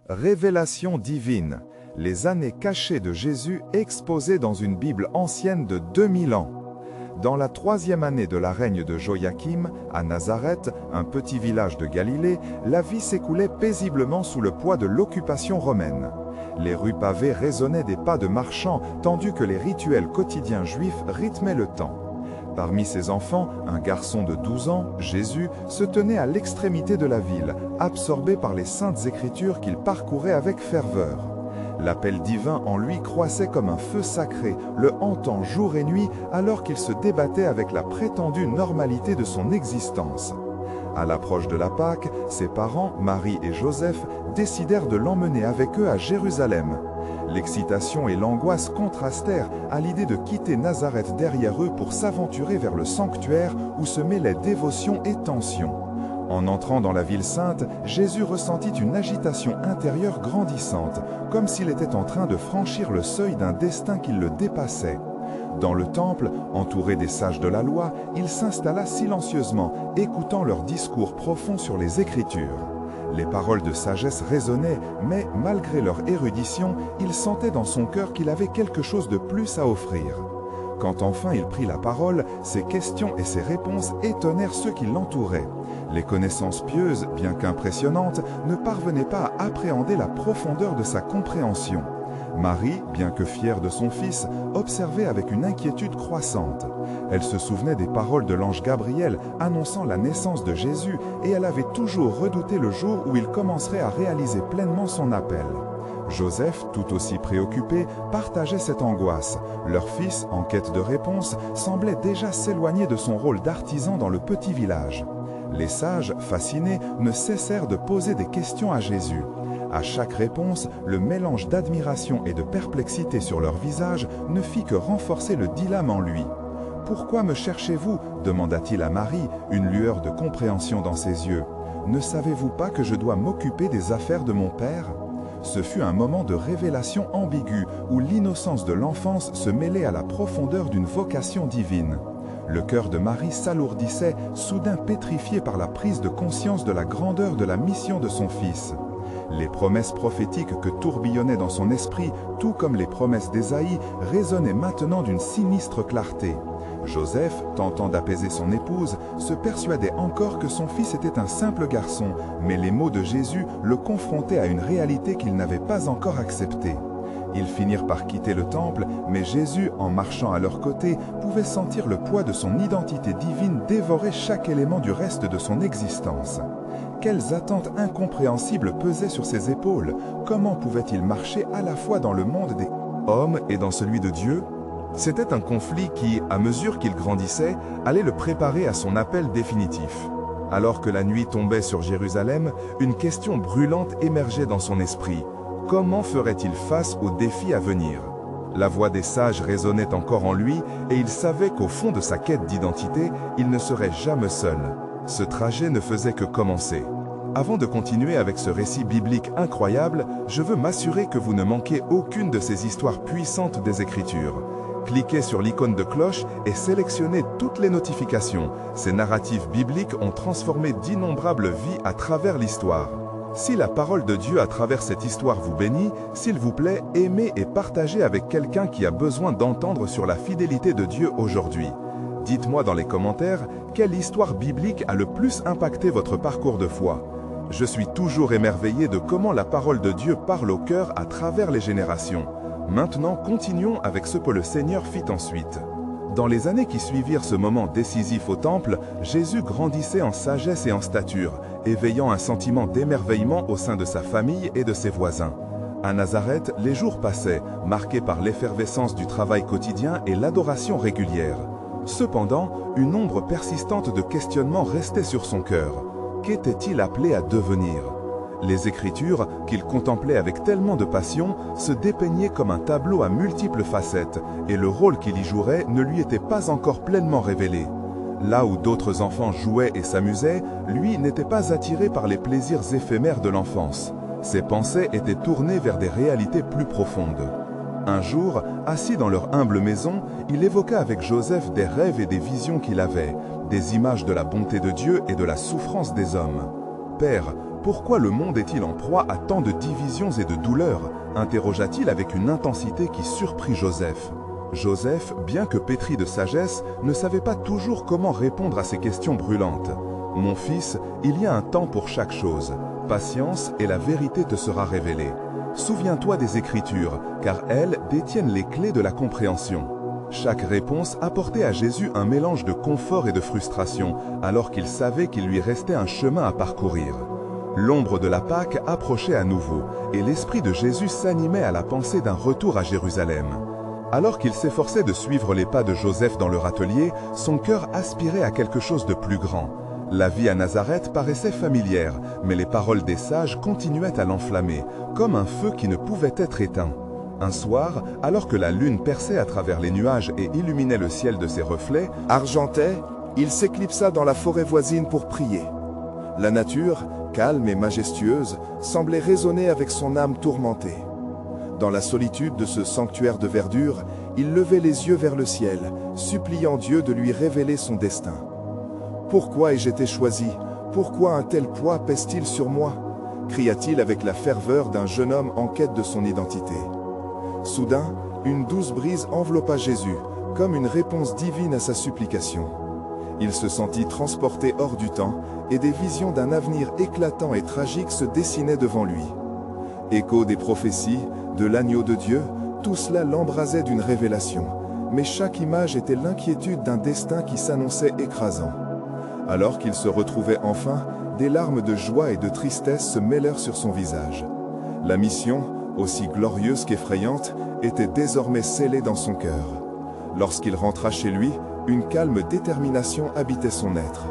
Révélation divine, les années cachées de Jésus exposées dans une Bible ancienne de 2000 ans. Dans la 3e année de la règne de Joachim, à Nazareth, un petit village de Galilée, la vie s'écoulait paisiblement sous le poids de l'occupation romaine. Les rues pavées résonnaient des pas de marchands, tandis que les rituels quotidiens juifs rythmaient le temps. Parmi ses enfants, un garçon de 12 ans, Jésus, se tenait à l'extrémité de la ville, absorbé par les saintes écritures qu'il parcourait avec ferveur. L'appel divin en lui croissait comme un feu sacré, le hantant jour et nuit alors qu'il se débattait avec la prétendue normalité de son existence. À l'approche de la Pâque, ses parents, Marie et Joseph, décidèrent de l'emmener avec eux à Jérusalem. L'excitation et l'angoisse contrastèrent à l'idée de quitter Nazareth derrière eux pour s'aventurer vers le sanctuaire où se mêlaient dévotion et tension. En entrant dans la ville sainte, Jésus ressentit une agitation intérieure grandissante, comme s'il était en train de franchir le seuil d'un destin qui le dépassait. Dans le temple, entouré des sages de la loi, il s'installa silencieusement, écoutant leurs discours profonds sur les Écritures. Les paroles de sagesse résonnaient, mais malgré leur érudition, il sentait dans son cœur qu'il avait quelque chose de plus à offrir. Quand enfin il prit la parole, ses questions et ses réponses étonnèrent ceux qui l'entouraient. Les connaissances pieuses, bien qu'impressionnantes, ne parvenaient pas à appréhender la profondeur de sa compréhension. Marie, bien que fière de son fils, observait avec une inquiétude croissante. Elle se souvenait des paroles de l'ange Gabriel annonçant la naissance de Jésus et elle avait toujours redouté le jour où il commencerait à réaliser pleinement son appel. Joseph, tout aussi préoccupé, partageait cette angoisse. Leur fils, en quête de réponse, semblait déjà s'éloigner de son rôle d'artisan dans le petit village. Les sages, fascinés, ne cessèrent de poser des questions à Jésus. À chaque réponse, le mélange d'admiration et de perplexité sur leur visage ne fit que renforcer le dilemme en lui. « Pourquoi me cherchez-vous » demanda-t-il à Marie, une lueur de compréhension dans ses yeux. « Ne savez-vous pas que je dois m'occuper des affaires de mon père ?» Ce fut un moment de révélation ambiguë où l'innocence de l'enfance se mêlait à la profondeur d'une vocation divine. Le cœur de Marie s'alourdissait, soudain pétrifié par la prise de conscience de la grandeur de la mission de son fils. Les promesses prophétiques que tourbillonnaient dans son esprit, tout comme les promesses d'Ésaïe, résonnaient maintenant d'une sinistre clarté. Joseph, tentant d'apaiser son épouse, se persuadait encore que son fils était un simple garçon, mais les mots de Jésus le confrontaient à une réalité qu'il n'avait pas encore acceptée. Ils finirent par quitter le temple, mais Jésus, en marchant à leur côté, pouvait sentir le poids de son identité divine dévorer chaque élément du reste de son existence. Quelles attentes incompréhensibles pesaient sur ses épaules? Comment pouvait-il marcher à la fois dans le monde des hommes et dans celui de Dieu? C'était un conflit qui, à mesure qu'il grandissait, allait le préparer à son appel définitif. Alors que la nuit tombait sur Jérusalem, une question brûlante émergeait dans son esprit. Comment ferait-il face aux défis à venir? La voix des sages résonnait encore en lui et il savait qu'au fond de sa quête d'identité, il ne serait jamais seul. Ce trajet ne faisait que commencer. Avant de continuer avec ce récit biblique incroyable, je veux m'assurer que vous ne manquez aucune de ces histoires puissantes des Écritures. Cliquez sur l'icône de cloche et sélectionnez toutes les notifications. Ces narratifs bibliques ont transformé d'innombrables vies à travers l'histoire. Si la parole de Dieu à travers cette histoire vous bénit, s'il vous plaît, aimez et partagez avec quelqu'un qui a besoin d'entendre sur la fidélité de Dieu aujourd'hui. Dites-moi dans les commentaires quelle histoire biblique a le plus impacté votre parcours de foi. Je suis toujours émerveillé de comment la parole de Dieu parle au cœur à travers les générations. Maintenant, continuons avec ce que le Seigneur fit ensuite. Dans les années qui suivirent ce moment décisif au temple, Jésus grandissait en sagesse et en stature, éveillant un sentiment d'émerveillement au sein de sa famille et de ses voisins. À Nazareth, les jours passaient, marqués par l'effervescence du travail quotidien et l'adoration régulière. Cependant, une ombre persistante de questionnement restait sur son cœur. Qu'était-il appelé à devenir? Les Écritures, qu'il contemplait avec tellement de passion, se dépeignaient comme un tableau à multiples facettes, et le rôle qu'il y jouerait ne lui était pas encore pleinement révélé. Là où d'autres enfants jouaient et s'amusaient, lui n'était pas attiré par les plaisirs éphémères de l'enfance. Ses pensées étaient tournées vers des réalités plus profondes. Un jour, assis dans leur humble maison, il évoqua avec Joseph des rêves et des visions qu'il avait, des images de la bonté de Dieu et de la souffrance des hommes. « Père, Pourquoi le monde est-il en proie à tant de divisions et de douleurs? Interrogea-t-il avec une intensité qui surprit Joseph. Joseph, bien que pétri de sagesse, ne savait pas toujours comment répondre à ces questions brûlantes. « Mon fils, il y a un temps pour chaque chose. Patience et la vérité te sera révélée. Souviens-toi des Écritures, car elles détiennent les clés de la compréhension. » Chaque réponse apportait à Jésus un mélange de confort et de frustration, alors qu'il savait qu'il lui restait un chemin à parcourir. L'ombre de la Pâque approchait à nouveau, et l'esprit de Jésus s'animait à la pensée d'un retour à Jérusalem. Alors qu'il s'efforçait de suivre les pas de Joseph dans leur atelier, son cœur aspirait à quelque chose de plus grand. La vie à Nazareth paraissait familière, mais les paroles des sages continuaient à l'enflammer, comme un feu qui ne pouvait être éteint. Un soir, alors que la lune perçait à travers les nuages et illuminait le ciel de ses reflets, argentait, il s'éclipsa dans la forêt voisine pour prier. La nature, calme et majestueuse, semblait résonner avec son âme tourmentée. Dans la solitude de ce sanctuaire de verdure, il levait les yeux vers le ciel, suppliant Dieu de lui révéler son destin. « Pourquoi ai-je été choisi? Pourquoi un tel poids pèse-t-il sur moi ?» cria-t-il avec la ferveur d'un jeune homme en quête de son identité. Soudain, une douce brise enveloppa Jésus, comme une réponse divine à sa supplication. Il se sentit transporté hors du temps, et des visions d'un avenir éclatant et tragique se dessinaient devant lui. Écho des prophéties, de l'agneau de Dieu, tout cela l'embrasait d'une révélation, mais chaque image était l'inquiétude d'un destin qui s'annonçait écrasant. Alors qu'il se retrouvait enfin, des larmes de joie et de tristesse se mêlèrent sur son visage. La mission, aussi glorieuse qu'effrayante, était désormais scellée dans son cœur. Lorsqu'il rentra chez lui, une calme détermination habitait son être.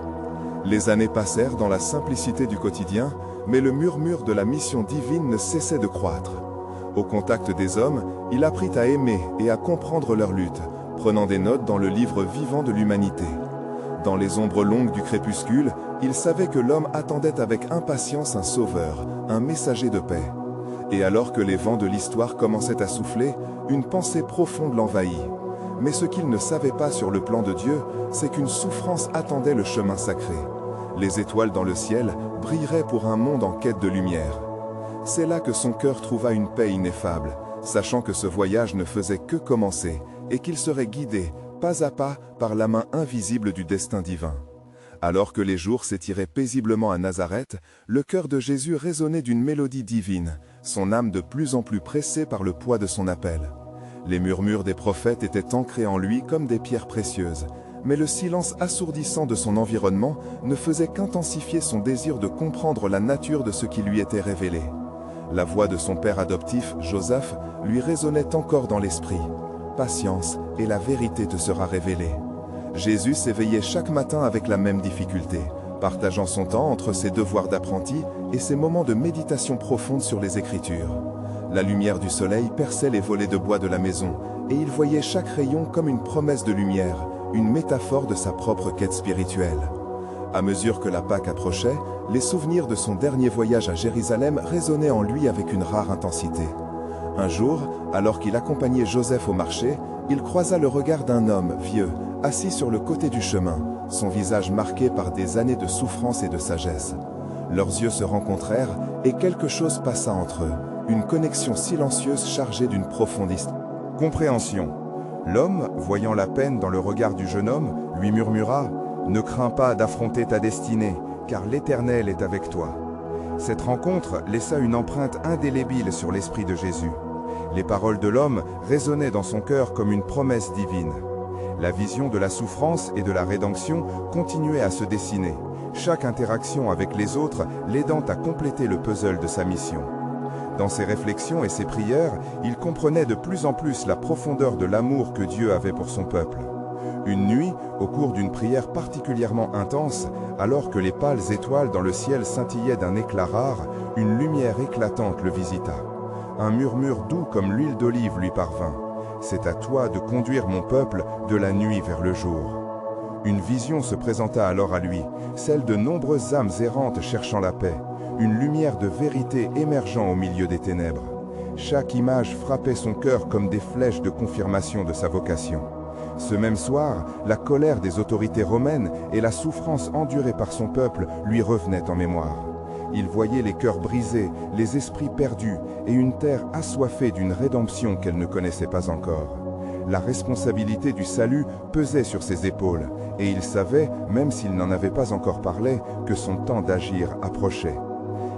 Les années passèrent dans la simplicité du quotidien, mais le murmure de la mission divine ne cessait de croître. Au contact des hommes, il apprit à aimer et à comprendre leurs luttes, prenant des notes dans le livre vivant de l'humanité. Dans les ombres longues du crépuscule, il savait que l'homme attendait avec impatience un sauveur, un messager de paix. Et alors que les vents de l'histoire commençaient à souffler, une pensée profonde l'envahit. Mais ce qu'il ne savait pas sur le plan de Dieu, c'est qu'une souffrance attendait le chemin sacré. Les étoiles dans le ciel brilleraient pour un monde en quête de lumière. C'est là que son cœur trouva une paix ineffable, sachant que ce voyage ne faisait que commencer et qu'il serait guidé, pas à pas, par la main invisible du destin divin. Alors que les jours s'étiraient paisiblement à Nazareth, le cœur de Jésus résonnait d'une mélodie divine, son âme de plus en plus pressée par le poids de son appel. Les murmures des prophètes étaient ancrés en lui comme des pierres précieuses, mais le silence assourdissant de son environnement ne faisait qu'intensifier son désir de comprendre la nature de ce qui lui était révélé. La voix de son père adoptif, Joseph, lui résonnait encore dans l'esprit. « Patience, et la vérité te sera révélée. » Jésus s'éveillait chaque matin avec la même difficulté, partageant son temps entre ses devoirs d'apprenti et ses moments de méditation profonde sur les Écritures. La lumière du soleil perçait les volets de bois de la maison, et il voyait chaque rayon comme une promesse de lumière, une métaphore de sa propre quête spirituelle. À mesure que la Pâque approchait, les souvenirs de son dernier voyage à Jérusalem résonnaient en lui avec une rare intensité. Un jour, alors qu'il accompagnait Joseph au marché, il croisa le regard d'un homme vieux, assis sur le côté du chemin, son visage marqué par des années de souffrance et de sagesse. Leurs yeux se rencontrèrent et quelque chose passa entre eux, une connexion silencieuse chargée d'une profonde Compréhension. L'homme, voyant la peine dans le regard du jeune homme, lui murmura « Ne crains pas d'affronter ta destinée, car l'Éternel est avec toi. » Cette rencontre laissa une empreinte indélébile sur l'esprit de Jésus. Les paroles de l'homme résonnaient dans son cœur comme une promesse divine. La vision de la souffrance et de la rédemption continuait à se dessiner, chaque interaction avec les autres l'aidant à compléter le puzzle de sa mission. Dans ses réflexions et ses prières, il comprenait de plus en plus la profondeur de l'amour que Dieu avait pour son peuple. Une nuit, au cours d'une prière particulièrement intense, alors que les pâles étoiles dans le ciel scintillaient d'un éclat rare, une lumière éclatante le visita. Un murmure doux comme l'huile d'olive lui parvint. « C'est à toi de conduire mon peuple de la nuit vers le jour. » Une vision se présenta alors à lui, celle de nombreuses âmes errantes cherchant la paix, une lumière de vérité émergeant au milieu des ténèbres. Chaque image frappait son cœur comme des flèches de confirmation de sa vocation. Ce même soir, la colère des autorités romaines et la souffrance endurée par son peuple lui revenaient en mémoire. Il voyait les cœurs brisés, les esprits perdus et une terre assoiffée d'une rédemption qu'elle ne connaissait pas encore. La responsabilité du salut pesait sur ses épaules, et il savait, même s'il n'en avait pas encore parlé, que son temps d'agir approchait.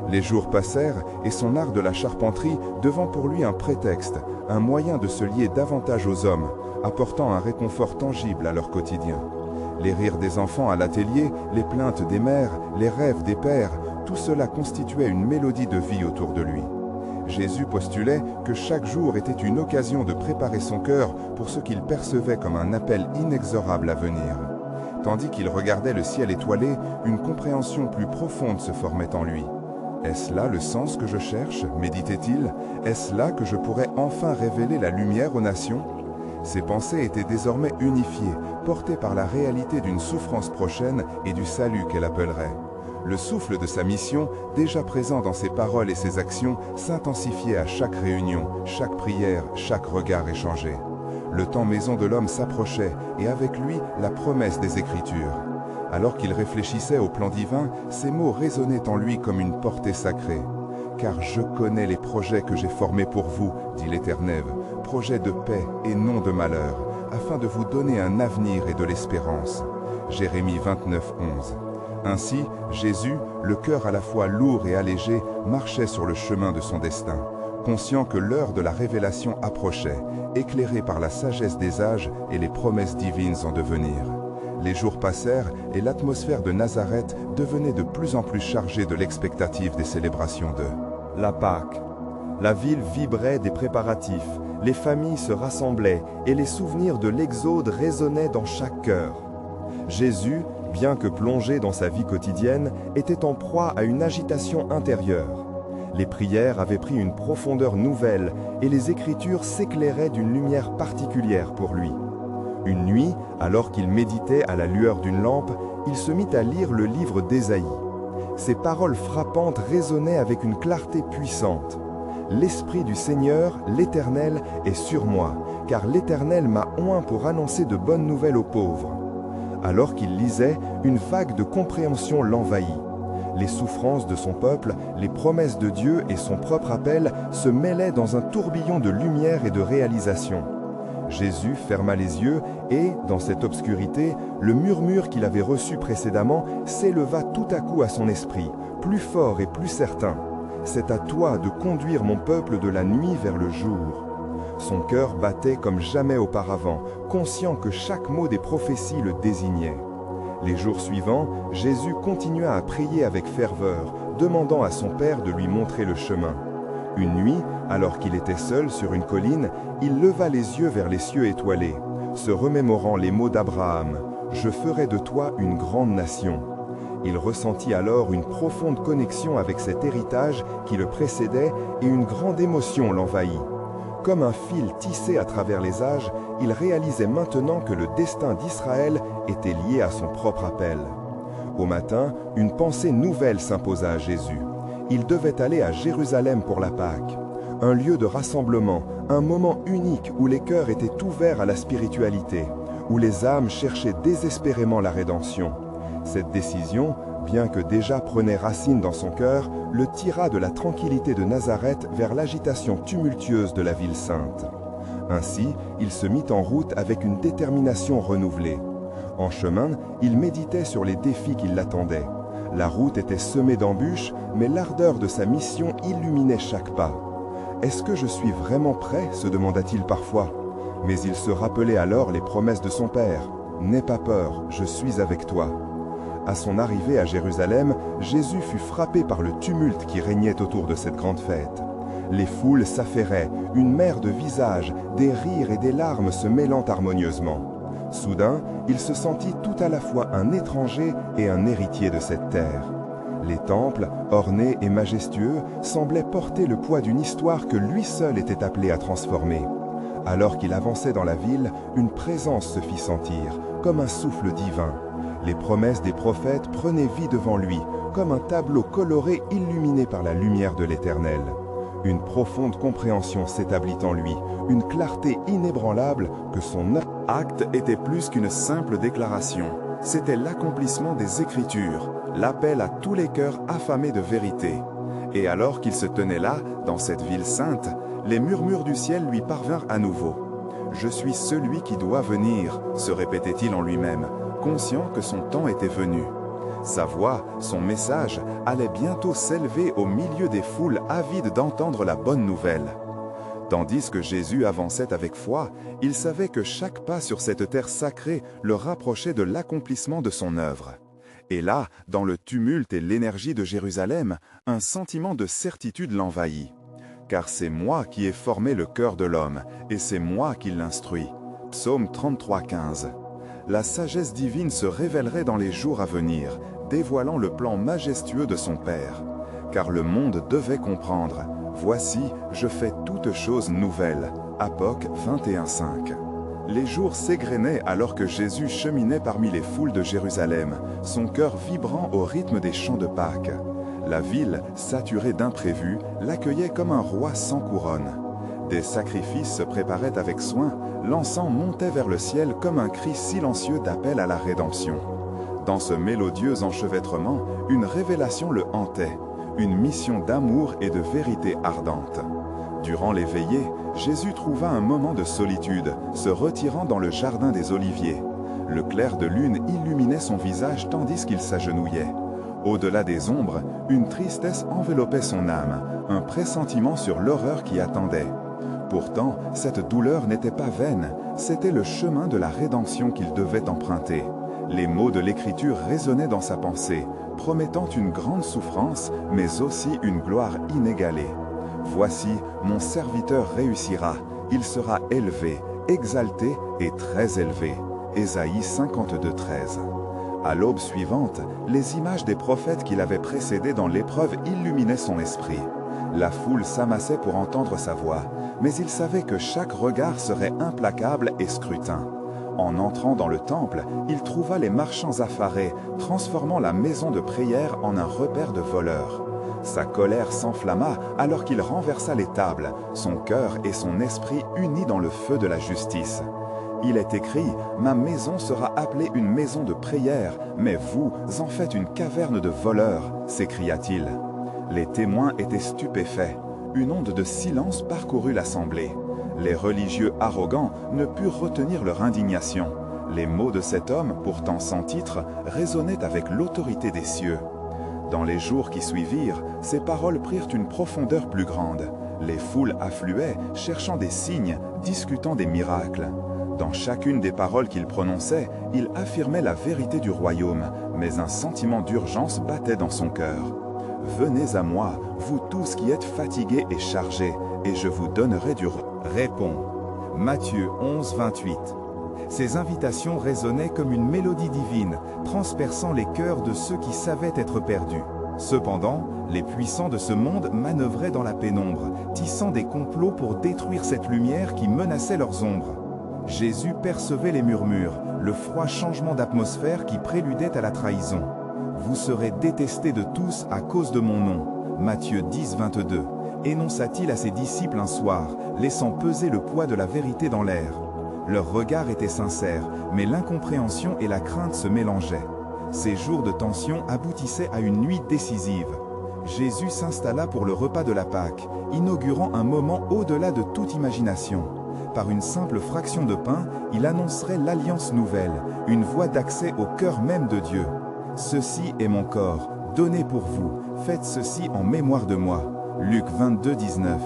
Les jours passèrent, et son art de la charpenterie devint pour lui un prétexte, un moyen de se lier davantage aux hommes, apportant un réconfort tangible à leur quotidien. Les rires des enfants à l'atelier, les plaintes des mères, les rêves des pères, tout cela constituait une mélodie de vie autour de lui. Jésus postulait que chaque jour était une occasion de préparer son cœur pour ce qu'il percevait comme un appel inexorable à venir. Tandis qu'il regardait le ciel étoilé, une compréhension plus profonde se formait en lui. « Est-ce là le sens que je cherche ?» méditait-il. « Est-ce là que je pourrais enfin révéler la lumière aux nations ?» Ses pensées étaient désormais unifiées, portées par la réalité d'une souffrance prochaine et du salut qu'elle appellerait. Le souffle de sa mission, déjà présent dans ses paroles et ses actions, s'intensifiait à chaque réunion, chaque prière, chaque regard échangé. Le temps maison de l'homme s'approchait, et avec lui, la promesse des Écritures. Alors qu'il réfléchissait au plan divin, ces mots résonnaient en lui comme une portée sacrée. « Car je connais les projets que j'ai formés pour vous, dit l'Éternel, projets de paix et non de malheur, afin de vous donner un avenir et de l'espérance. » Jérémie 29, 11. Ainsi, Jésus, le cœur à la fois lourd et allégé, marchait sur le chemin de son destin, conscient que l'heure de la révélation approchait, éclairé par la sagesse des âges et les promesses divines en devenir. Les jours passèrent et l'atmosphère de Nazareth devenait de plus en plus chargée de l'expectative des célébrations de la Pâque. La ville vibrait des préparatifs, les familles se rassemblaient et les souvenirs de l'Exode résonnaient dans chaque cœur. Jésus, bien que plongé dans sa vie quotidienne, était en proie à une agitation intérieure. Les prières avaient pris une profondeur nouvelle et les Écritures s'éclairaient d'une lumière particulière pour lui. Une nuit, alors qu'il méditait à la lueur d'une lampe, il se mit à lire le livre d'Ésaïe. Ces paroles frappantes résonnaient avec une clarté puissante. « L'Esprit du Seigneur, l'Éternel, est sur moi, car l'Éternel m'a oint pour annoncer de bonnes nouvelles aux pauvres. » Alors qu'il lisait, une vague de compréhension l'envahit. Les souffrances de son peuple, les promesses de Dieu et son propre appel se mêlaient dans un tourbillon de lumière et de réalisation. Jésus ferma les yeux et, dans cette obscurité, le murmure qu'il avait reçu précédemment s'éleva tout à coup à son esprit, plus fort et plus certain. « C'est à toi de conduire mon peuple de la nuit vers le jour. » Son cœur battait comme jamais auparavant, conscient que chaque mot des prophéties le désignait. Les jours suivants, Jésus continua à prier avec ferveur, demandant à son Père de lui montrer le chemin. Une nuit, alors qu'il était seul sur une colline, il leva les yeux vers les cieux étoilés, se remémorant les mots d'Abraham « Je ferai de toi une grande nation ». Il ressentit alors une profonde connexion avec cet héritage qui le précédait et une grande émotion l'envahit. Comme un fil tissé à travers les âges, il réalisait maintenant que le destin d'Israël était lié à son propre appel. Au matin, une pensée nouvelle s'imposa à Jésus. Il devait aller à Jérusalem pour la Pâque, un lieu de rassemblement, un moment unique où les cœurs étaient ouverts à la spiritualité, où les âmes cherchaient désespérément la rédemption. Cette décision, bien que déjà prenait racine dans son cœur, le tira de la tranquillité de Nazareth vers l'agitation tumultueuse de la ville sainte. Ainsi, il se mit en route avec une détermination renouvelée. En chemin, il méditait sur les défis qui l'attendaient. La route était semée d'embûches, mais l'ardeur de sa mission illuminait chaque pas. « Est-ce que je suis vraiment prêt ?» se demanda-t-il parfois. Mais il se rappelait alors les promesses de son Père. « N'aie pas peur, je suis avec toi. » À son arrivée à Jérusalem, Jésus fut frappé par le tumulte qui régnait autour de cette grande fête. Les foules s'affairaient, une mer de visages, des rires et des larmes se mêlant harmonieusement. Soudain, il se sentit tout à la fois un étranger et un héritier de cette terre. Les temples, ornés et majestueux, semblaient porter le poids d'une histoire que lui seul était appelé à transformer. Alors qu'il avançait dans la ville, une présence se fit sentir, comme un souffle divin. Les promesses des prophètes prenaient vie devant lui, comme un tableau coloré illuminé par la lumière de l'Éternel. Une profonde compréhension s'établit en lui, une clarté inébranlable que son acte était plus qu'une simple déclaration. C'était l'accomplissement des Écritures, l'appel à tous les cœurs affamés de vérité. Et alors qu'il se tenait là, dans cette ville sainte, les murmures du ciel lui parvinrent à nouveau. « Je suis celui qui doit venir », se répétait-il en lui-même, conscient que son temps était venu. Sa voix, son message, allait bientôt s'élever au milieu des foules avides d'entendre la bonne nouvelle. Tandis que Jésus avançait avec foi, il savait que chaque pas sur cette terre sacrée le rapprochait de l'accomplissement de son œuvre. Et là, dans le tumulte et l'énergie de Jérusalem, un sentiment de certitude l'envahit. Car c'est moi qui ai formé le cœur de l'homme, et c'est moi qui l'instruis. Psaume 33,15. La sagesse divine se révélerait dans les jours à venir, dévoilant le plan majestueux de son Père. Car le monde devait comprendre. Voici, je fais toutes choses nouvelles. Apoc 21,5. Les jours s'égrenaient alors que Jésus cheminait parmi les foules de Jérusalem, son cœur vibrant au rythme des chants de Pâques. La ville, saturée d'imprévus, l'accueillait comme un roi sans couronne. Des sacrifices se préparaient avec soin, l'encens montait vers le ciel comme un cri silencieux d'appel à la rédemption. Dans ce mélodieux enchevêtrement, une révélation le hantait, une mission d'amour et de vérité ardente. Durant les veillées, Jésus trouva un moment de solitude, se retirant dans le jardin des Oliviers. Le clair de lune illuminait son visage tandis qu'il s'agenouillait. Au-delà des ombres, une tristesse enveloppait son âme, un pressentiment sur l'horreur qui attendait. Pourtant, cette douleur n'était pas vaine, c'était le chemin de la rédemption qu'il devait emprunter. Les mots de l'Écriture résonnaient dans sa pensée, promettant une grande souffrance, mais aussi une gloire inégalée. « Voici, mon serviteur réussira, il sera élevé, exalté et très élevé. » Ésaïe 52,13. À l'aube suivante, les images des prophètes qui l'avaient précédé dans l'épreuve illuminaient son esprit. La foule s'amassait pour entendre sa voix, mais il savait que chaque regard serait implacable et scrutin. En entrant dans le temple, il trouva les marchands affarés, transformant la maison de prière en un repère de voleurs. Sa colère s'enflamma alors qu'il renversa les tables, son cœur et son esprit unis dans le feu de la justice. Il est écrit « Ma maison sera appelée une maison de prière, mais vous en faites une caverne de voleurs », s'écria-t-il. Les témoins étaient stupéfaits. Une onde de silence parcourut l'assemblée. Les religieux arrogants ne purent retenir leur indignation. Les mots de cet homme, pourtant sans titre, résonnaient avec l'autorité des cieux. Dans les jours qui suivirent, ces paroles prirent une profondeur plus grande. Les foules affluaient, cherchant des signes, discutant des miracles. Dans chacune des paroles qu'il prononçait, il affirmait la vérité du royaume, mais un sentiment d'urgence battait dans son cœur. « Venez à moi, vous tous qui êtes fatigués et chargés, et je vous donnerai du repos. » Répond. Matthieu 11, 28. Ces invitations résonnaient comme une mélodie divine, transperçant les cœurs de ceux qui savaient être perdus. Cependant, les puissants de ce monde manœuvraient dans la pénombre, tissant des complots pour détruire cette lumière qui menaçait leurs ombres. Jésus percevait les murmures, le froid changement d'atmosphère qui préludait à la trahison. « Vous serez détestés de tous à cause de mon nom » Matthieu 10, 22, énonça-t-il à ses disciples un soir, laissant peser le poids de la vérité dans l'air. Leur regard était sincère, mais l'incompréhension et la crainte se mélangeaient. Ces jours de tension aboutissaient à une nuit décisive. Jésus s'installa pour le repas de la Pâque, inaugurant un moment au-delà de toute imagination. Par une simple fraction de pain, il annoncerait l'alliance nouvelle, une voie d'accès au cœur même de Dieu. « Ceci est mon corps, donné pour vous, faites ceci en mémoire de moi. » Luc 22, 19.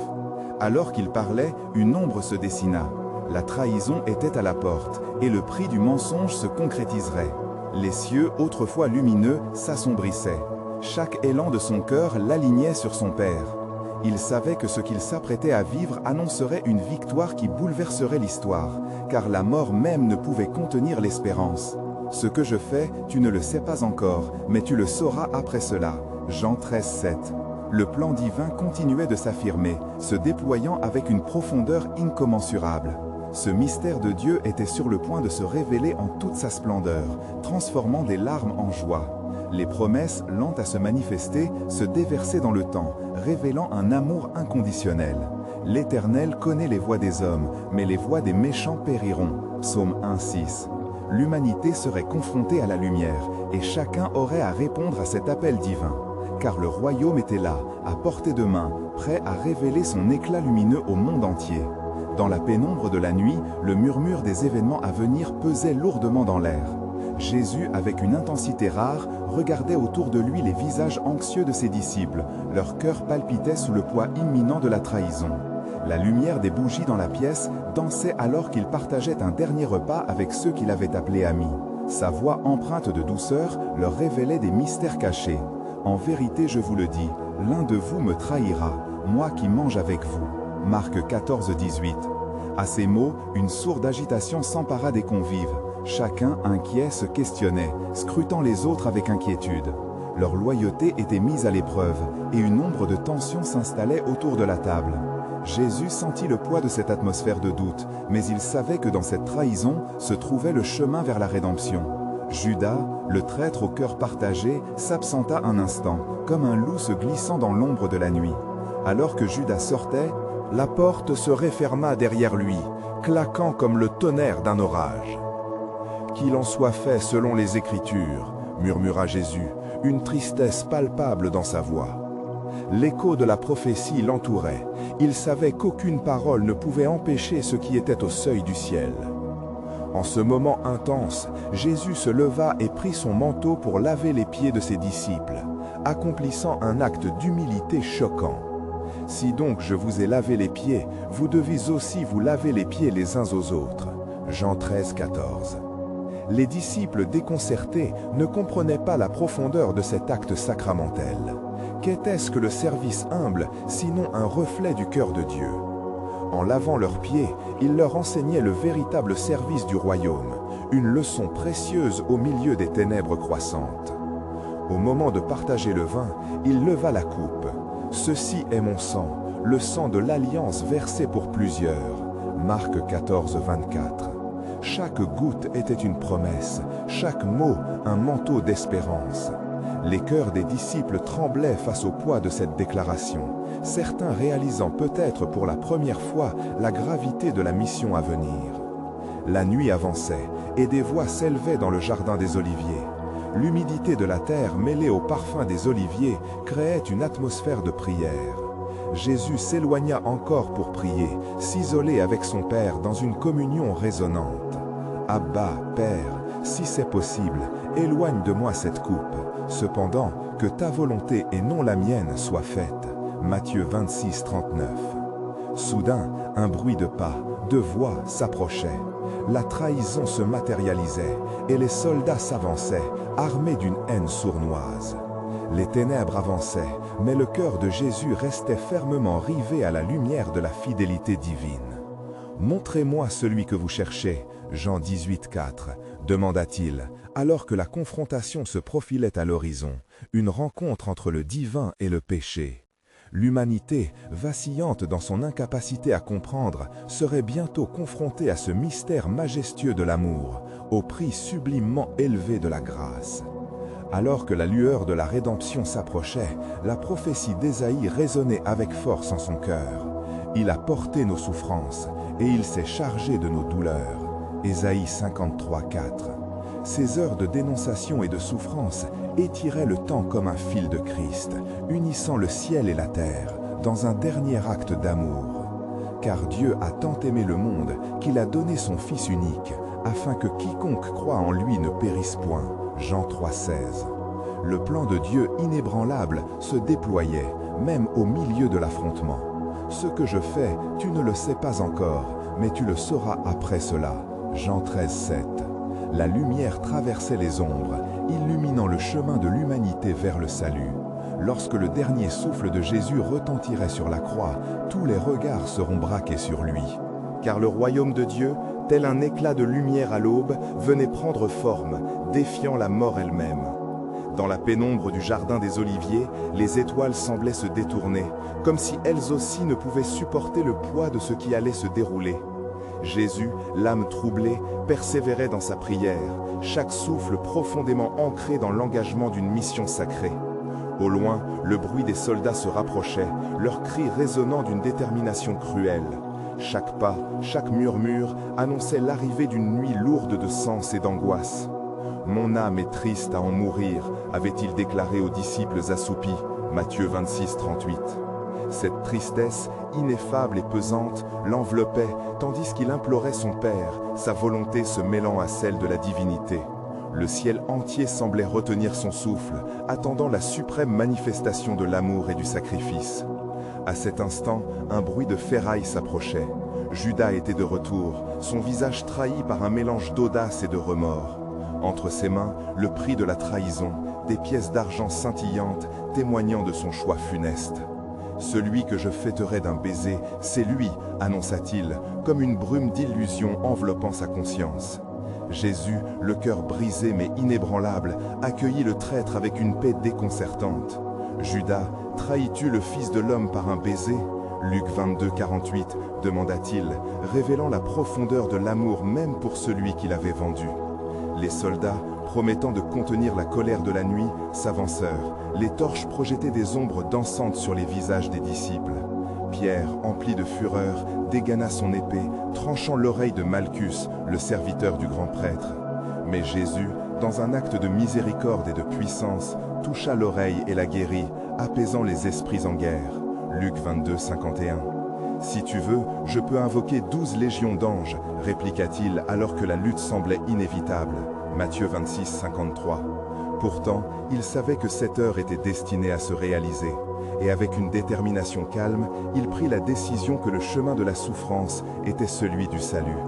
Alors qu'il parlait, une ombre se dessina. La trahison était à la porte, et le prix du mensonge se concrétiserait. Les cieux, autrefois lumineux, s'assombrissaient. Chaque élan de son cœur l'alignait sur son Père. Il savait que ce qu'il s'apprêtait à vivre annoncerait une victoire qui bouleverserait l'histoire, car la mort même ne pouvait contenir l'espérance. « Ce que je fais, tu ne le sais pas encore, mais tu le sauras après cela. » Jean 13, 7. Le plan divin continuait de s'affirmer, se déployant avec une profondeur incommensurable. Ce mystère de Dieu était sur le point de se révéler en toute sa splendeur, transformant des larmes en joie. Les promesses, lentes à se manifester, se déversaient dans le temps, révélant un amour inconditionnel. L'Éternel connaît les voies des hommes, mais les voies des méchants périront. Psaume 1, 6. l'humanité serait confrontée à la lumière, et chacun aurait à répondre à cet appel divin. Car le royaume était là, à portée de main, prêt à révéler son éclat lumineux au monde entier. Dans la pénombre de la nuit, le murmure des événements à venir pesait lourdement dans l'air. Jésus, avec une intensité rare, regardait autour de lui les visages anxieux de ses disciples. Leur cœur palpitait sous le poids imminent de la trahison. La lumière des bougies dans la pièce dansait alors qu'il partageait un dernier repas avec ceux qu'il avait appelés amis. Sa voix empreinte de douceur leur révélait des mystères cachés. « En vérité, je vous le dis, l'un de vous me trahira, moi qui mange avec vous. » Marc 14, 18. À ces mots, une sourde agitation s'empara des convives. Chacun, inquiet, se questionnait, scrutant les autres avec inquiétude. Leur loyauté était mise à l'épreuve, et une ombre de tension s'installait autour de la table. Jésus sentit le poids de cette atmosphère de doute, mais il savait que dans cette trahison se trouvait le chemin vers la rédemption. Judas, le traître au cœur partagé, s'absenta un instant, comme un loup se glissant dans l'ombre de la nuit. Alors que Judas sortait, la porte se referma derrière lui, claquant comme le tonnerre d'un orage. « Qu'il en soit fait selon les Écritures », murmura Jésus, une tristesse palpable dans sa voix. L'écho de la prophétie l'entourait. Il savait qu'aucune parole ne pouvait empêcher ce qui était au seuil du ciel. En ce moment intense, Jésus se leva et prit son manteau pour laver les pieds de ses disciples, accomplissant un acte d'humilité choquant. « Si donc je vous ai lavé les pieds, vous devez aussi vous laver les pieds les uns aux autres. » Jean 13, 14. Les disciples déconcertés ne comprenaient pas la profondeur de cet acte sacramentel. Qu'était-ce que le service humble, sinon un reflet du cœur de Dieu? En lavant leurs pieds, il leur enseignait le véritable service du royaume, une leçon précieuse au milieu des ténèbres croissantes. Au moment de partager le vin, il leva la coupe. « Ceci est mon sang, le sang de l'alliance versé pour plusieurs. » Marc 14, 24. Chaque goutte était une promesse, chaque mot un manteau d'espérance. Les cœurs des disciples tremblaient face au poids de cette déclaration, certains réalisant peut-être pour la première fois la gravité de la mission à venir. La nuit avançait et des voix s'élevaient dans le jardin des Oliviers. L'humidité de la terre mêlée au parfum des oliviers créait une atmosphère de prière. Jésus s'éloigna encore pour prier, s'isoler avec son Père dans une communion résonnante. « Abba, Père, si c'est possible, éloigne de moi cette coupe. Cependant, que ta volonté et non la mienne soit faite. » Matthieu 26, 39. Soudain, un bruit de pas, de voix s'approchait. La trahison se matérialisait et les soldats s'avançaient, armés d'une haine sournoise. Les ténèbres avançaient, mais le cœur de Jésus restait fermement rivé à la lumière de la fidélité divine. « Montrez-moi celui que vous cherchez. » Jean 18, 4, demanda-t-il, alors que la confrontation se profilait à l'horizon, une rencontre entre le divin et le péché. L'humanité, vacillante dans son incapacité à comprendre, serait bientôt confrontée à ce mystère majestueux de l'amour, au prix sublimement élevé de la grâce. Alors que la lueur de la rédemption s'approchait, la prophétie d'Ésaïe résonnait avec force en son cœur. « Il a porté nos souffrances, et il s'est chargé de nos douleurs. » Ésaïe 53, 4. Ces heures de dénonciation et de souffrance étiraient le temps comme un fil de Christ, unissant le ciel et la terre, dans un dernier acte d'amour. Car Dieu a tant aimé le monde qu'il a donné son Fils unique, afin que quiconque croit en lui ne périsse point. Jean 3, 16. Le plan de Dieu inébranlable se déployait, même au milieu de l'affrontement. « Ce que je fais, tu ne le sais pas encore, mais tu le sauras après cela. » Jean 13, 7. La lumière traversait les ombres, illuminant le chemin de l'humanité vers le salut. Lorsque le dernier souffle de Jésus retentirait sur la croix, tous les regards seront braqués sur lui. Car le royaume de Dieu, tel un éclat de lumière à l'aube, venait prendre forme, défiant la mort elle-même. Dans la pénombre du jardin des Oliviers, les étoiles semblaient se détourner, comme si elles aussi ne pouvaient supporter le poids de ce qui allait se dérouler. Jésus, l'âme troublée, persévérait dans sa prière, chaque souffle profondément ancré dans l'engagement d'une mission sacrée. Au loin, le bruit des soldats se rapprochait, leurs cris résonnant d'une détermination cruelle. Chaque pas, chaque murmure annonçait l'arrivée d'une nuit lourde de sens et d'angoisse. « Mon âme est triste à en mourir », avait-il déclaré aux disciples assoupis, Matthieu 26, 38. Cette tristesse, ineffable et pesante, l'enveloppait, tandis qu'il implorait son Père, sa volonté se mêlant à celle de la divinité. Le ciel entier semblait retenir son souffle, attendant la suprême manifestation de l'amour et du sacrifice. À cet instant, un bruit de ferraille s'approchait. Judas était de retour, son visage trahi par un mélange d'audace et de remords. Entre ses mains, le prix de la trahison, des pièces d'argent scintillantes témoignant de son choix funeste. « Celui que je fêterai d'un baiser, c'est lui », annonça-t-il, comme une brume d'illusion enveloppant sa conscience. Jésus, le cœur brisé mais inébranlable, accueillit le traître avec une paix déconcertante. « Judas, trahis-tu le Fils de l'homme par un baiser ?» Luc 22, 48, demanda-t-il, révélant la profondeur de l'amour même pour celui qui l'avait vendu. Les soldats, promettant de contenir la colère de la nuit, s'avancèrent. Les torches projetaient des ombres dansantes sur les visages des disciples. Pierre, empli de fureur, dégaina son épée, tranchant l'oreille de Malchus, le serviteur du grand prêtre. Mais Jésus, dans un acte de miséricorde et de puissance, toucha l'oreille et la guérit, apaisant les esprits en guerre. Luc 22, 51. « Si tu veux, je peux invoquer 12 légions d'anges, répliqua-t-il alors que la lutte semblait inévitable. Matthieu 26, 53. Pourtant, il savait que cette heure était destinée à se réaliser, et avec une détermination calme, il prit la décision que le chemin de la souffrance était celui du salut.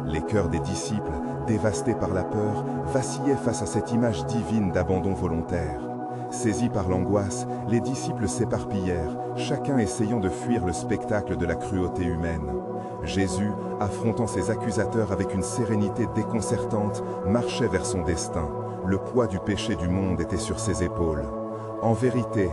Les cœurs des disciples, dévastés par la peur, vacillaient face à cette image divine d'abandon volontaire. Saisis par l'angoisse, les disciples s'éparpillèrent, chacun essayant de fuir le spectacle de la cruauté humaine. Jésus, affrontant ses accusateurs avec une sérénité déconcertante, marchait vers son destin. Le poids du péché du monde était sur ses épaules. En vérité,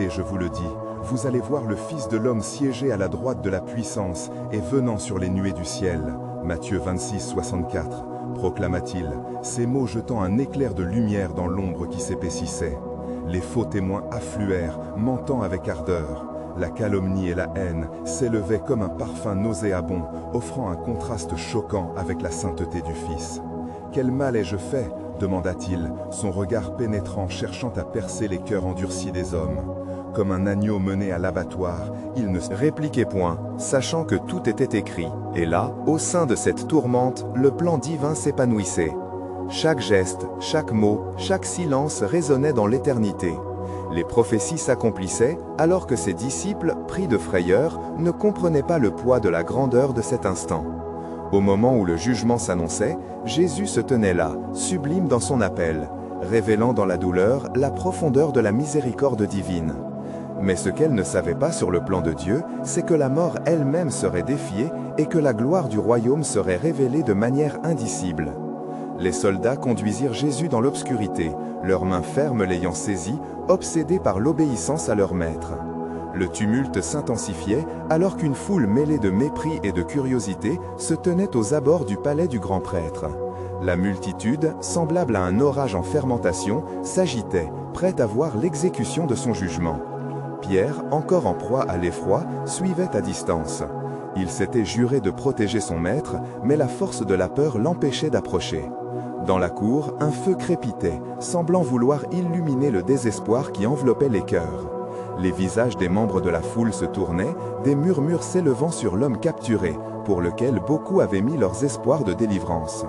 je vous le dis, vous allez voir le Fils de l'homme siéger à la droite de la puissance et venant sur les nuées du ciel. Matthieu 26, 64. Proclama-t-il, ces mots jetant un éclair de lumière dans l'ombre qui s'épaississait. Les faux témoins affluèrent, mentant avec ardeur. La calomnie et la haine s'élevaient comme un parfum nauséabond, offrant un contraste choquant avec la sainteté du Fils. « Quel mal ai-je fait ?» demanda-t-il, son regard pénétrant cherchant à percer les cœurs endurcis des hommes. Comme un agneau mené à l'abattoir, il ne répliquait point, sachant que tout était écrit. Et là, au sein de cette tourmente, le plan divin s'épanouissait. Chaque geste, chaque mot, chaque silence résonnait dans l'éternité. Les prophéties s'accomplissaient, alors que ses disciples, pris de frayeur, ne comprenaient pas le poids de la grandeur de cet instant. Au moment où le jugement s'annonçait, Jésus se tenait là, sublime dans son appel, révélant dans la douleur la profondeur de la miséricorde divine. Mais ce qu'elle ne savait pas sur le plan de Dieu, c'est que la mort elle-même serait défiée et que la gloire du royaume serait révélée de manière indicible. Les soldats conduisirent Jésus dans l'obscurité, leurs mains fermes l'ayant saisi, obsédés par l'obéissance à leur maître. Le tumulte s'intensifiait alors qu'une foule mêlée de mépris et de curiosité se tenait aux abords du palais du grand prêtre. La multitude, semblable à un orage en fermentation, s'agitait, prête à voir l'exécution de son jugement. Pierre, encore en proie à l'effroi, suivait à distance. Il s'était juré de protéger son maître, mais la force de la peur l'empêchait d'approcher. Dans la cour, un feu crépitait, semblant vouloir illuminer le désespoir qui enveloppait les cœurs. Les visages des membres de la foule se tournaient, des murmures s'élevant sur l'homme capturé, pour lequel beaucoup avaient mis leurs espoirs de délivrance.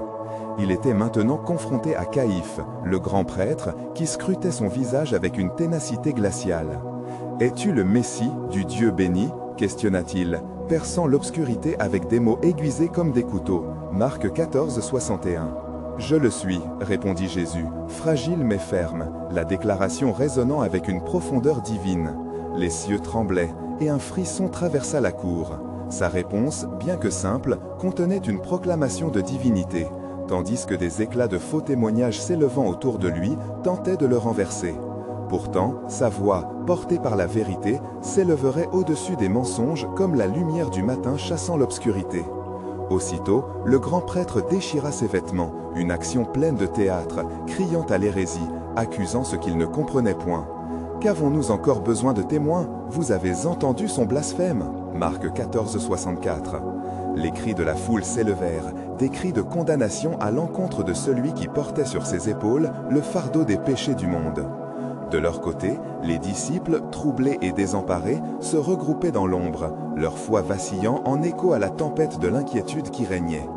Il était maintenant confronté à Caïphe, le grand prêtre, qui scrutait son visage avec une ténacité glaciale. « Es-tu le Messie du Dieu béni ?» questionna-t-il, perçant l'obscurité avec des mots aiguisés comme des couteaux. Marc 14, 61. « Je le suis, répondit Jésus, fragile mais ferme, la déclaration résonnant avec une profondeur divine. Les cieux tremblaient, et un frisson traversa la cour. Sa réponse, bien que simple, contenait une proclamation de divinité, tandis que des éclats de faux témoignages s'élevant autour de lui tentaient de le renverser. Pourtant, sa voix, portée par la vérité, s'élèverait au-dessus des mensonges comme la lumière du matin chassant l'obscurité. Aussitôt, le grand prêtre déchira ses vêtements, une action pleine de théâtre, criant à l'hérésie, accusant ce qu'il ne comprenait point. « Qu'avons-nous encore besoin de témoins? Vous avez entendu son blasphème » Marc 14, 64. Les cris de la foule s'élevèrent, des cris de condamnation à l'encontre de celui qui portait sur ses épaules le fardeau des péchés du monde. De leur côté, les disciples, troublés et désemparés, se regroupaient dans l'ombre, leur foi vacillant en écho à la tempête de l'inquiétude qui régnait.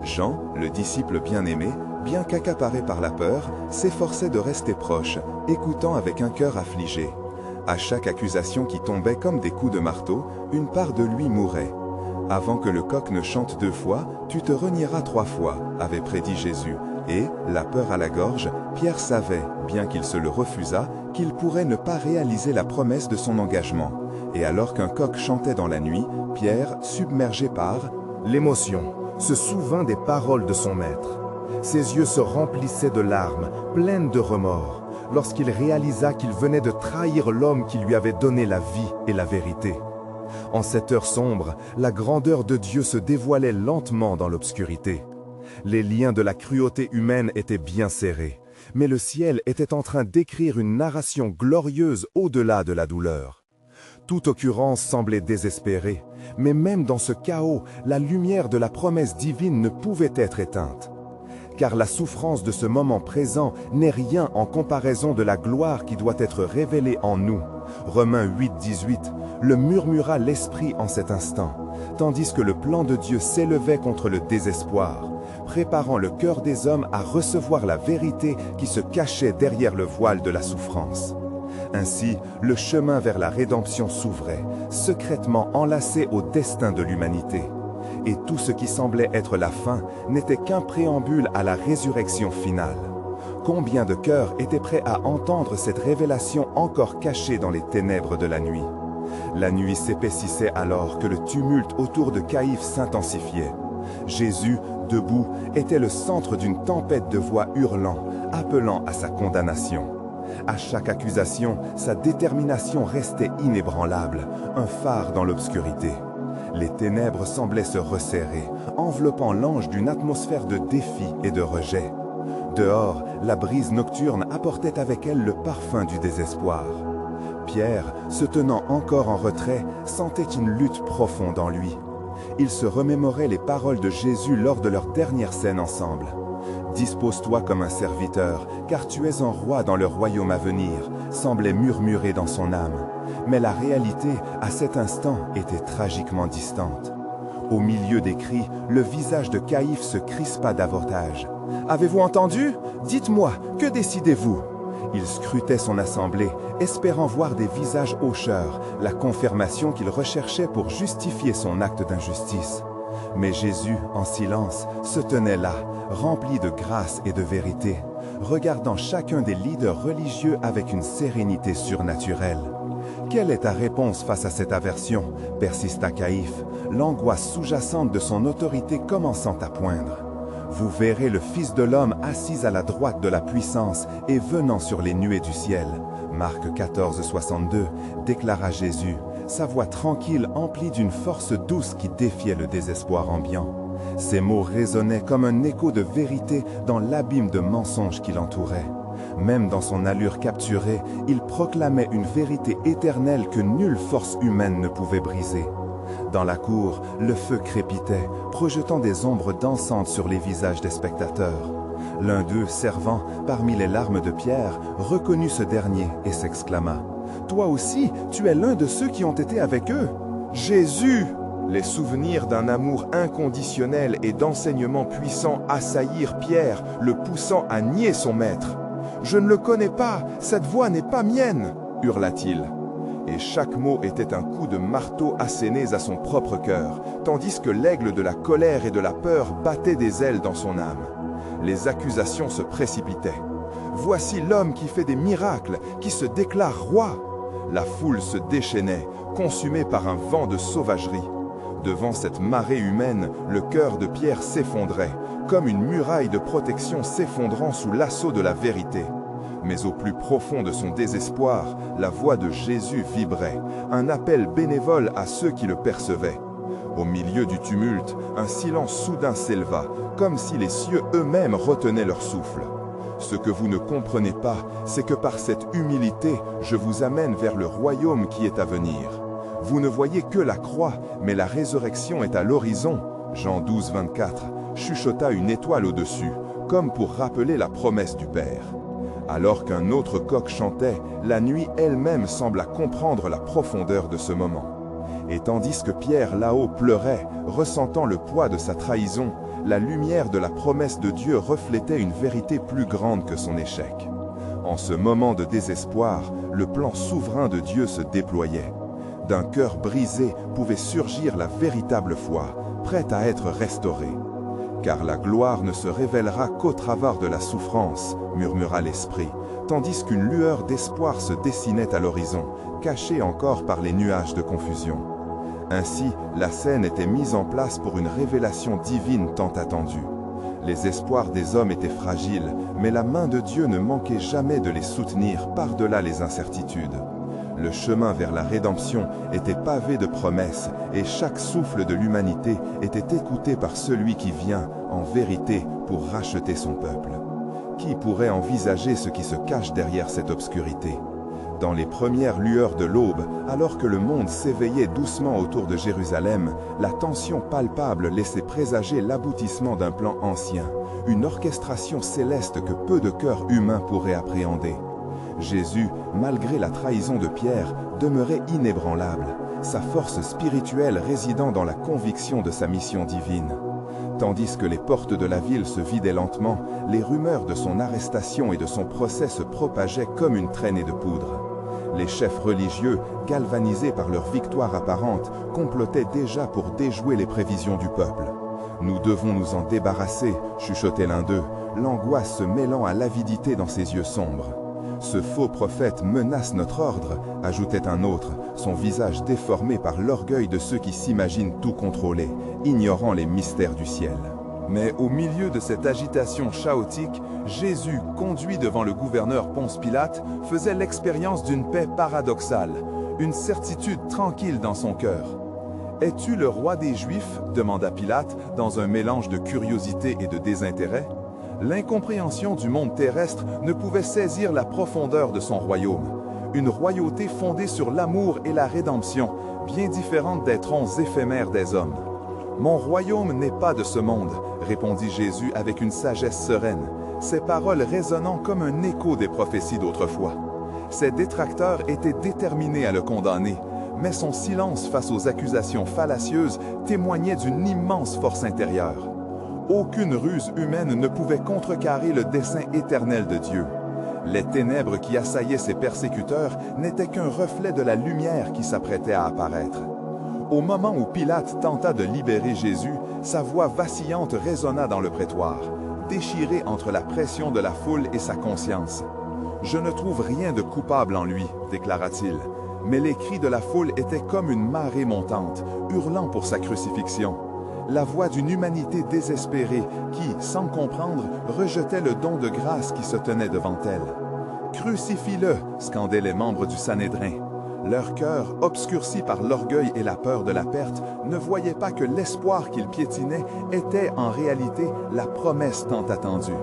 Jean, le disciple bien-aimé, bien qu'accaparé par la peur, s'efforçait de rester proche, écoutant avec un cœur affligé. À chaque accusation qui tombait comme des coups de marteau, une part de lui mourait. « Avant que le coq ne chante 2 fois, tu te renieras 3 fois », avait prédit Jésus. Et, la peur à la gorge, Pierre savait, bien qu'il se le refusât, qu'il pourrait ne pas réaliser la promesse de son engagement. Et alors qu'un coq chantait dans la nuit, Pierre, submergé par l'émotion, se souvint des paroles de son maître. Ses yeux se remplissaient de larmes, pleines de remords, lorsqu'il réalisa qu'il venait de trahir l'homme qui lui avait donné la vie et la vérité. En cette heure sombre, la grandeur de Dieu se dévoilait lentement dans l'obscurité. Les liens de la cruauté humaine étaient bien serrés, mais le ciel était en train d'écrire une narration glorieuse au-delà de la douleur. Toute occurrence semblait désespérée, mais même dans ce chaos, la lumière de la promesse divine ne pouvait être éteinte. Car la souffrance de ce moment présent n'est rien en comparaison de la gloire qui doit être révélée en nous. Romains 8, 18, le murmura l'esprit en cet instant, tandis que le plan de Dieu s'élevait contre le désespoir, préparant le cœur des hommes à recevoir la vérité qui se cachait derrière le voile de la souffrance. Ainsi, le chemin vers la rédemption s'ouvrait, secrètement enlacé au destin de l'humanité. Et tout ce qui semblait être la fin n'était qu'un préambule à la résurrection finale. Combien de cœurs étaient prêts à entendre cette révélation encore cachée dans les ténèbres de la nuit? La nuit s'épaississait alors que le tumulte autour de Caïphe s'intensifiait. Jésus, debout, était le centre d'une tempête de voix hurlant, appelant à sa condamnation. À chaque accusation, sa détermination restait inébranlable, un phare dans l'obscurité. Les ténèbres semblaient se resserrer, enveloppant l'ange d'une atmosphère de défi et de rejet. Dehors, la brise nocturne apportait avec elle le parfum du désespoir. Pierre, se tenant encore en retrait, sentait une lutte profonde en lui. Il se remémorait les paroles de Jésus lors de leur dernière scène ensemble. « Dispose-toi comme un serviteur, car tu es un roi dans le royaume à venir », semblait murmurer dans son âme. Mais la réalité, à cet instant, était tragiquement distante. Au milieu des cris, le visage de Caïphe se crispa davantage. « Avez-vous entendu? Dites-moi, que décidez-vous » Il scrutait son assemblée, espérant voir des visages hocheurs, la confirmation qu'il recherchait pour justifier son acte d'injustice. Mais Jésus, en silence, se tenait là, rempli de grâce et de vérité, regardant chacun des leaders religieux avec une sérénité surnaturelle. « Quelle est ta réponse face à cette aversion ?» persista Caïphe, l'angoisse sous-jacente de son autorité commençant à poindre. « Vous verrez le Fils de l'homme assis à la droite de la puissance et venant sur les nuées du ciel. » Marc 14, 62, déclara Jésus, sa voix tranquille emplie d'une force douce qui défiait le désespoir ambiant. Ces mots résonnaient comme un écho de vérité dans l'abîme de mensonges qui l'entourait. Même dans son allure capturée, il proclamait une vérité éternelle que nulle force humaine ne pouvait briser. Dans la cour, le feu crépitait, projetant des ombres dansantes sur les visages des spectateurs. L'un d'eux, servant, parmi les larmes de Pierre, reconnut ce dernier et s'exclama « Toi aussi, tu es l'un de ceux qui ont été avec eux !» Jésus! Les souvenirs d'un amour inconditionnel et d'enseignements puissants assaillirent Pierre, le poussant à nier son maître. « Je ne le connais pas, cette voix n'est pas mienne !» hurla-t-il. Et chaque mot était un coup de marteau asséné à son propre cœur, tandis que l'aigle de la colère et de la peur battait des ailes dans son âme. Les accusations se précipitaient. « Voici l'homme qui fait des miracles, qui se déclare roi !» La foule se déchaînait, consumée par un vent de sauvagerie. Devant cette marée humaine, le cœur de Pierre s'effondrait, comme une muraille de protection s'effondrant sous l'assaut de la vérité. Mais au plus profond de son désespoir, la voix de Jésus vibrait, un appel bénévole à ceux qui le percevaient. Au milieu du tumulte, un silence soudain s'éleva, comme si les cieux eux-mêmes retenaient leur souffle. Ce que vous ne comprenez pas, c'est que par cette humilité, je vous amène vers le royaume qui est à venir. Vous ne voyez que la croix, mais la résurrection est à l'horizon. » Jean 12, 24, chuchota une étoile au-dessus, comme pour rappeler la promesse du Père. Alors qu'un autre coq chantait, la nuit elle-même sembla comprendre la profondeur de ce moment. Et tandis que Pierre là-haut pleurait, ressentant le poids de sa trahison, la lumière de la promesse de Dieu reflétait une vérité plus grande que son échec. En ce moment de désespoir, le plan souverain de Dieu se déployait. D'un cœur brisé pouvait surgir la véritable foi, prête à être restaurée. Car la gloire ne se révélera qu'au travers de la souffrance, murmura l'Esprit, tandis qu'une lueur d'espoir se dessinait à l'horizon, cachée encore par les nuages de confusion. Ainsi, la scène était mise en place pour une révélation divine tant attendue. Les espoirs des hommes étaient fragiles, mais la main de Dieu ne manquait jamais de les soutenir par-delà les incertitudes. Le chemin vers la rédemption était pavé de promesses et chaque souffle de l'humanité était écouté par celui qui vient, en vérité, pour racheter son peuple. Qui pourrait envisager ce qui se cache derrière cette obscurité? Dans les premières lueurs de l'aube, alors que le monde s'éveillait doucement autour de Jérusalem, la tension palpable laissait présager l'aboutissement d'un plan ancien, une orchestration céleste que peu de cœurs humains pourraient appréhender. Jésus, malgré la trahison de Pierre, demeurait inébranlable, sa force spirituelle résidant dans la conviction de sa mission divine. Tandis que les portes de la ville se vidaient lentement, les rumeurs de son arrestation et de son procès se propageaient comme une traînée de poudre. Les chefs religieux, galvanisés par leur victoire apparente, complotaient déjà pour déjouer les prévisions du peuple. « Nous devons nous en débarrasser », chuchotait l'un d'eux, l'angoisse se mêlant à l'avidité dans ses yeux sombres. « Ce faux prophète menace notre ordre », ajoutait un autre, son visage déformé par l'orgueil de ceux qui s'imaginent tout contrôler, ignorant les mystères du ciel. Mais au milieu de cette agitation chaotique, Jésus, conduit devant le gouverneur Ponce Pilate, faisait l'expérience d'une paix paradoxale, une certitude tranquille dans son cœur. « Es-tu le roi des Juifs ?» demanda Pilate, dans un mélange de curiosité et de désintérêt. L'incompréhension du monde terrestre ne pouvait saisir la profondeur de son royaume. Une royauté fondée sur l'amour et la rédemption, bien différente des troncs éphémères des hommes. « Mon royaume n'est pas de ce monde », répondit Jésus avec une sagesse sereine, ses paroles résonnant comme un écho des prophéties d'autrefois. Ses détracteurs étaient déterminés à le condamner, mais son silence face aux accusations fallacieuses témoignait d'une immense force intérieure. Aucune ruse humaine ne pouvait contrecarrer le dessein éternel de Dieu. Les ténèbres qui assaillaient ses persécuteurs n'étaient qu'un reflet de la lumière qui s'apprêtait à apparaître. Au moment où Pilate tenta de libérer Jésus, sa voix vacillante résonna dans le prétoire, déchirée entre la pression de la foule et sa conscience. « Je ne trouve rien de coupable en lui », déclara-t-il, mais les cris de la foule étaient comme une marée montante, hurlant pour sa crucifixion. La voix d'une humanité désespérée qui, sans comprendre, rejetait le don de grâce qui se tenait devant elle. « Crucifie-le » scandaient les membres du Sanhédrin. Leur cœur, obscurci par l'orgueil et la peur de la perte, ne voyait pas que l'espoir qu'ils piétinaient était en réalité la promesse tant attendue.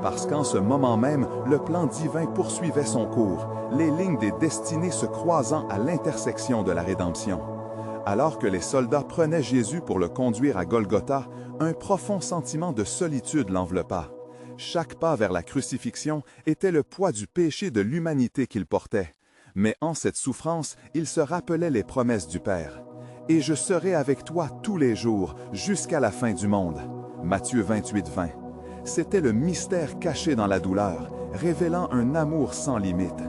Parce qu'en ce moment même, le plan divin poursuivait son cours, les lignes des destinées se croisant à l'intersection de la rédemption. Alors que les soldats prenaient Jésus pour le conduire à Golgotha, un profond sentiment de solitude l'enveloppa. Chaque pas vers la crucifixion était le poids du péché de l'humanité qu'il portait. Mais en cette souffrance, il se rappelait les promesses du Père. « Et je serai avec toi tous les jours, jusqu'à la fin du monde. » Matthieu 28, 20. C'était le mystère caché dans la douleur, révélant un amour sans limite.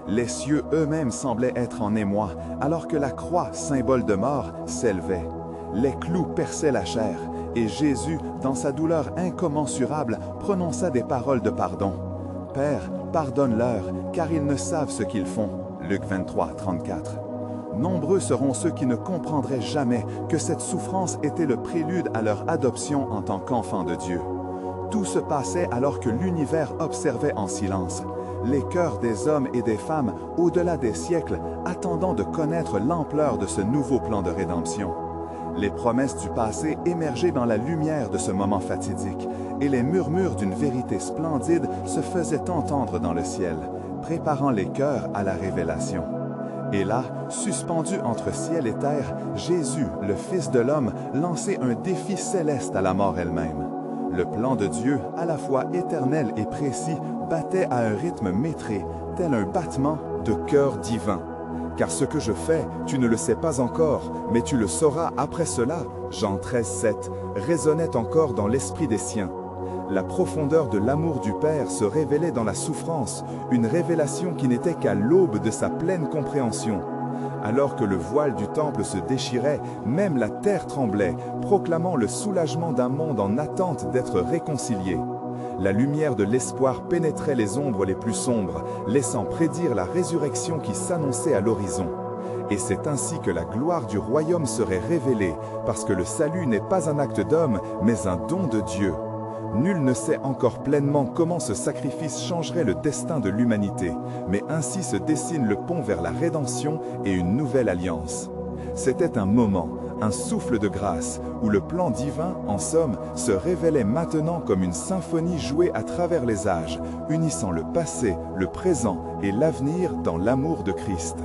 Les cieux eux-mêmes semblaient être en émoi, alors que la croix, symbole de mort, s'élevait. Les clous perçaient la chair, et Jésus, dans sa douleur incommensurable, prononça des paroles de pardon. « Père, pardonne-leur, car ils ne savent ce qu'ils font. » Luc 23, 34. Nombreux seront ceux qui ne comprendraient jamais que cette souffrance était le prélude à leur adoption en tant qu'enfants de Dieu. Tout se passait alors que l'univers observait en silence, les cœurs des hommes et des femmes, au-delà des siècles, attendant de connaître l'ampleur de ce nouveau plan de rédemption. Les promesses du passé émergeaient dans la lumière de ce moment fatidique, et les murmures d'une vérité splendide se faisaient entendre dans le ciel, préparant les cœurs à la révélation. Et là, suspendu entre ciel et terre, Jésus, le Fils de l'homme, lançait un défi céleste à la mort elle-même. Le plan de Dieu, à la fois éternel et précis, battait à un rythme métré, tel un battement de cœur divin. Car ce que je fais, tu ne le sais pas encore, mais tu le sauras après cela, Jean 13,7, résonnait encore dans l'esprit des siens. La profondeur de l'amour du Père se révélait dans la souffrance, une révélation qui n'était qu'à l'aube de sa pleine compréhension. Alors que le voile du temple se déchirait, même la terre tremblait, proclamant le soulagement d'un monde en attente d'être réconcilié. La lumière de l'espoir pénétrait les ombres les plus sombres, laissant prédire la résurrection qui s'annonçait à l'horizon. Et c'est ainsi que la gloire du royaume serait révélée, parce que le salut n'est pas un acte d'homme, mais un don de Dieu. Nul ne sait encore pleinement comment ce sacrifice changerait le destin de l'humanité, mais ainsi se dessine le pont vers la rédemption et une nouvelle alliance. C'était un moment, un souffle de grâce, où le plan divin, en somme, se révélait maintenant comme une symphonie jouée à travers les âges, unissant le passé, le présent et l'avenir dans l'amour de Christ.